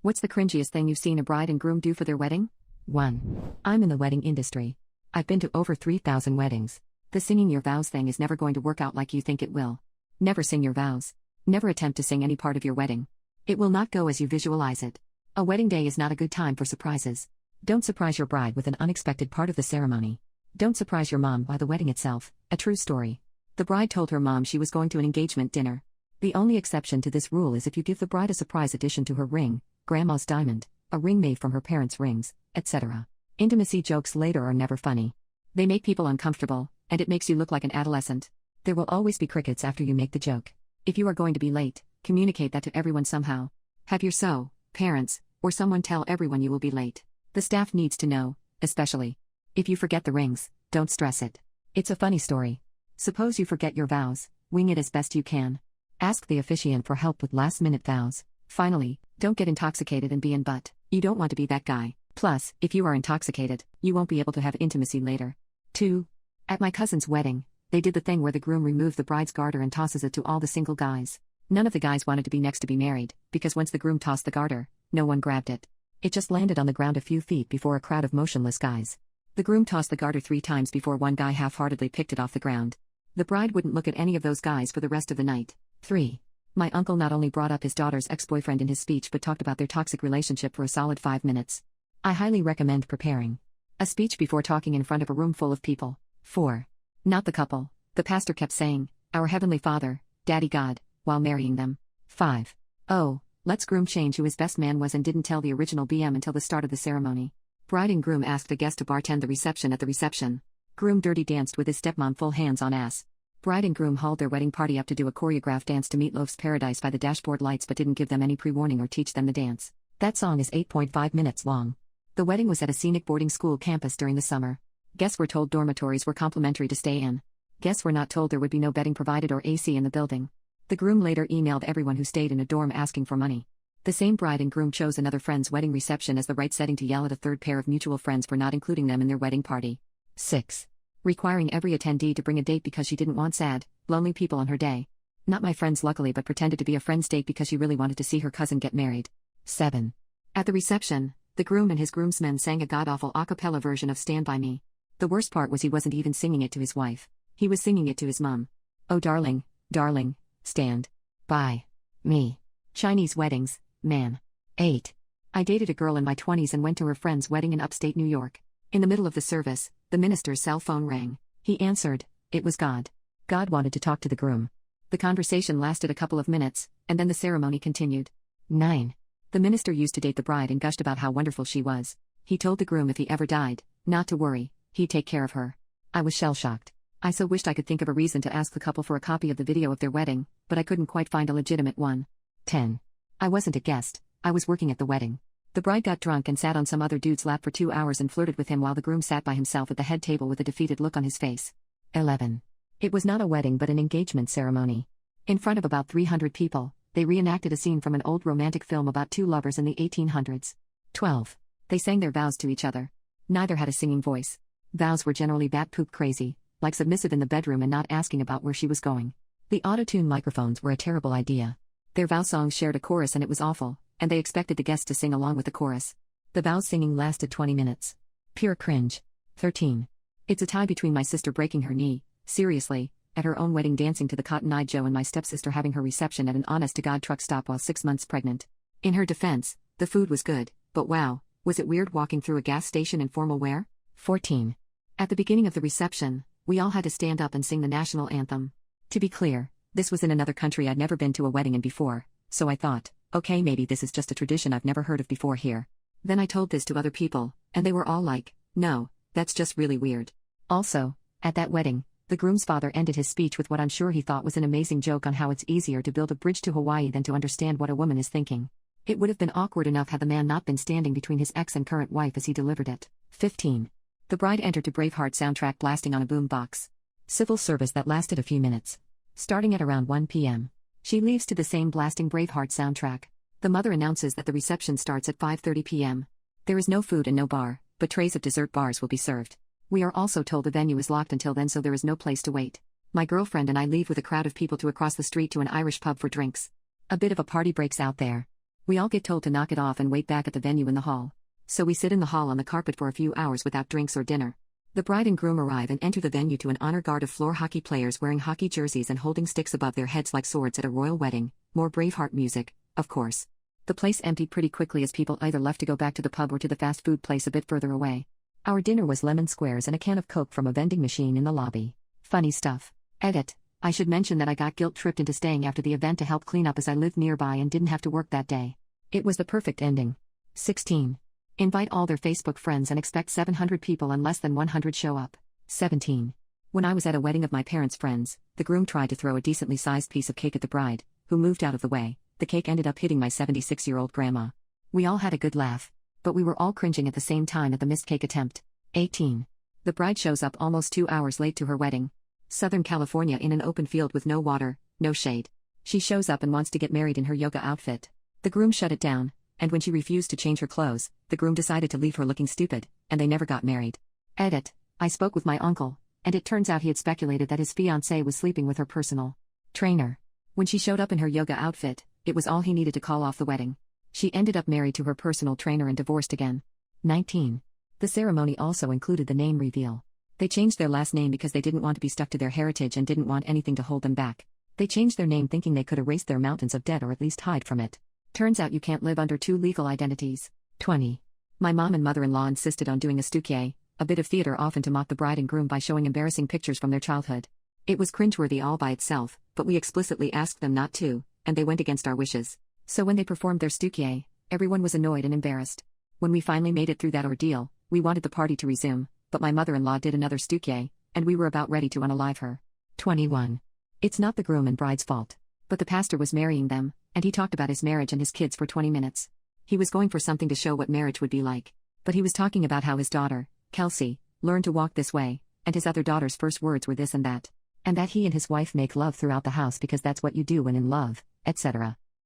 What's the cringiest thing you've seen a bride and groom do for their wedding? 1. I'm in the wedding industry. I've been to over 3,000 weddings. The singing your vows thing is never going to work out like you think it will. Never sing your vows. Never attempt to sing any part of your wedding. It will not go as you visualize it. A wedding day is not a good time for surprises. Don't surprise your bride with an unexpected part of the ceremony. Don't surprise your mom by the wedding itself. A true story. The bride told her mom she was going to an engagement dinner. The only exception to this rule is if you give the bride a surprise addition to her ring, grandma's diamond, a ring made from her parents' rings, etc. Intimacy jokes later are never funny. They make people uncomfortable, and it makes you look like an adolescent. There will always be crickets after you make the joke. If you are going to be late, communicate that to everyone somehow. Have your parents, or someone tell everyone you will be late. The staff needs to know, especially. If you forget the rings, don't stress it. It's a funny story. Suppose you forget your vows, wing it as best you can. Ask the officiant for help with last-minute vows. Finally, don't get intoxicated and be in butt. You don't want to be that guy. Plus, if you are intoxicated, you won't be able to have intimacy later. 2. At my cousin's wedding, they did the thing where the groom removed the bride's garter and tosses it to all the single guys. None of the guys wanted to be next to be married, because once the groom tossed the garter, no one grabbed it. It just landed on the ground a few feet before a crowd of motionless guys. The groom tossed the garter 3 times before one guy half-heartedly picked it off the ground. The bride wouldn't look at any of those guys for the rest of the night. 3. My uncle not only brought up his daughter's ex-boyfriend in his speech but talked about their toxic relationship for a solid 5 minutes. I highly recommend preparing a speech before talking in front of a room full of people. 4. Not the couple. The pastor kept saying, "Our Heavenly Father, Daddy God," while marrying them. 5. Oh, let's groom change who his best man was and didn't tell the original BM until the start of the ceremony. Bride and groom asked a guest to bartend the reception at the reception. Groom dirty danced with his stepmom full hands on ass. Bride and groom hauled their wedding party up to do a choreographed dance to Meatloaf's Paradise by the dashboard lights but didn't give them any pre-warning or teach them the dance. That song is 8.5 minutes long. The wedding was at a scenic boarding school campus during the summer. Guests were told dormitories were complimentary to stay in. Guests were not told there would be no bedding provided or AC in the building. The groom later emailed everyone who stayed in a dorm asking for money. The same bride and groom chose another friend's wedding reception as the right setting to yell at a third pair of mutual friends for not including them in their wedding party. 6. Requiring every attendee to bring a date because she didn't want sad, lonely people on her day. Not my friends luckily but pretended to be a friend's date because she really wanted to see her cousin get married. 7. At the reception, the groom and his groomsmen sang a god-awful a cappella version of Stand By Me. The worst part was he wasn't even singing it to his wife. He was singing it to his mom. Oh darling, darling, stand by me. Chinese weddings, man. 8. I dated a girl in my 20s and went to her friend's wedding in upstate New York. In the middle of the service, the minister's cell phone rang. He answered. It was God. God wanted to talk to the groom. The conversation lasted a couple of minutes, and then the ceremony continued. 9. The minister used to date the bride and gushed about how wonderful she was. He told the groom if he ever died, not to worry, he'd take care of her. I was shell-shocked. I so wished I could think of a reason to ask the couple for a copy of the video of their wedding, but I couldn't quite find a legitimate one. 10. I wasn't a guest, I was working at the wedding. The bride got drunk and sat on some other dude's lap for 2 hours and flirted with him while the groom sat by himself at the head table with a defeated look on his face. 11. It was not a wedding but an engagement ceremony. In front of about 300 people, they reenacted a scene from an old romantic film about 2 lovers in the 1800s. 12. They sang their vows to each other. Neither had a singing voice. Vows were generally bat poop crazy, like submissive in the bedroom and not asking about where she was going. The auto-tune microphones were a terrible idea. Their vow songs shared a chorus and it was awful, and they expected the guests to sing along with the chorus. The vows singing lasted 20 minutes. Pure cringe. 13. It's a tie between my sister breaking her knee, seriously, at her own wedding dancing to the Cotton Eye Joe and my stepsister having her reception at an honest-to-God truck stop while 6 months pregnant. In her defense, the food was good, but wow, was it weird walking through a gas station in formal wear? 14. At the beginning of the reception, we all had to stand up and sing the national anthem. To be clear, this was in another country I'd never been to a wedding in before, so I thought, okay, maybe this is just a tradition I've never heard of before here. Then I told this to other people, and they were all like, no, that's just really weird. Also, at that wedding, the groom's father ended his speech with what I'm sure he thought was an amazing joke on how it's easier to build a bridge to Hawaii than to understand what a woman is thinking. It would have been awkward enough had the man not been standing between his ex and current wife as he delivered it. 15. The bride entered to Braveheart soundtrack blasting on a boom box. Civil service that lasted a few minutes. Starting at around 1 p.m. She leaves to the same blasting Braveheart soundtrack. The mother announces that the reception starts at 5:30 p.m. There is no food and no bar, but trays of dessert bars will be served. We are also told the venue is locked until then, so there is no place to wait. My girlfriend and I leave with a crowd of people to across the street to an Irish pub for drinks. A bit of a party breaks out there. We all get told to knock it off and wait back at the venue in the hall. So we sit in the hall on the carpet for a few hours without drinks or dinner. The bride and groom arrive and enter the venue to an honor guard of floor hockey players wearing hockey jerseys and holding sticks above their heads like swords at a royal wedding, more Braveheart music, of course. The place emptied pretty quickly as people either left to go back to the pub or to the fast food place a bit further away. Our dinner was lemon squares and a can of Coke from a vending machine in the lobby. Funny stuff. Edit. I should mention that I got guilt-tripped into staying after the event to help clean up as I lived nearby and didn't have to work that day. It was the perfect ending. 16. Invite all their Facebook friends and expect 700 people and less than 100 show up. 17. When I was at a wedding of my parents' friends, the groom tried to throw a decently sized piece of cake at the bride, who moved out of the way. The cake ended up hitting my 76-year-old grandma. We all had a good laugh, but we were all cringing at the same time at the missed cake attempt. 18. The bride shows up almost 2 hours late to her wedding. Southern California in an open field with no water, no shade. She shows up and wants to get married in her yoga outfit. The groom shut it down, and when she refused to change her clothes, the groom decided to leave her looking stupid, and they never got married. Edit. I spoke with my uncle, and it turns out he had speculated that his fiancée was sleeping with her personal trainer. When she showed up in her yoga outfit, it was all he needed to call off the wedding. She ended up married to her personal trainer and divorced again. 19. The ceremony also included the name reveal. They changed their last name because they didn't want to be stuck to their heritage and didn't want anything to hold them back. They changed their name thinking they could erase their mountains of debt or at least hide from it. Turns out you can't live under two legal identities. 20. My mom and mother-in-law insisted on doing a stukie, a bit of theater often to mock the bride and groom by showing embarrassing pictures from their childhood. It was cringeworthy all by itself, but we explicitly asked them not to, and they went against our wishes. So when they performed their stukie, everyone was annoyed and embarrassed. When we finally made it through that ordeal, we wanted the party to resume, but my mother-in-law did another stukie, and we were about ready to unalive her. 21. It's not the groom and bride's fault, but the pastor was marrying them, and he talked about his marriage and his kids for 20 minutes. He was going for something to show what marriage would be like. But he was talking about how his daughter, Kelsey, learned to walk this way, and his other daughter's first words were this and that he and his wife make love throughout the house because that's what you do when in love, etc.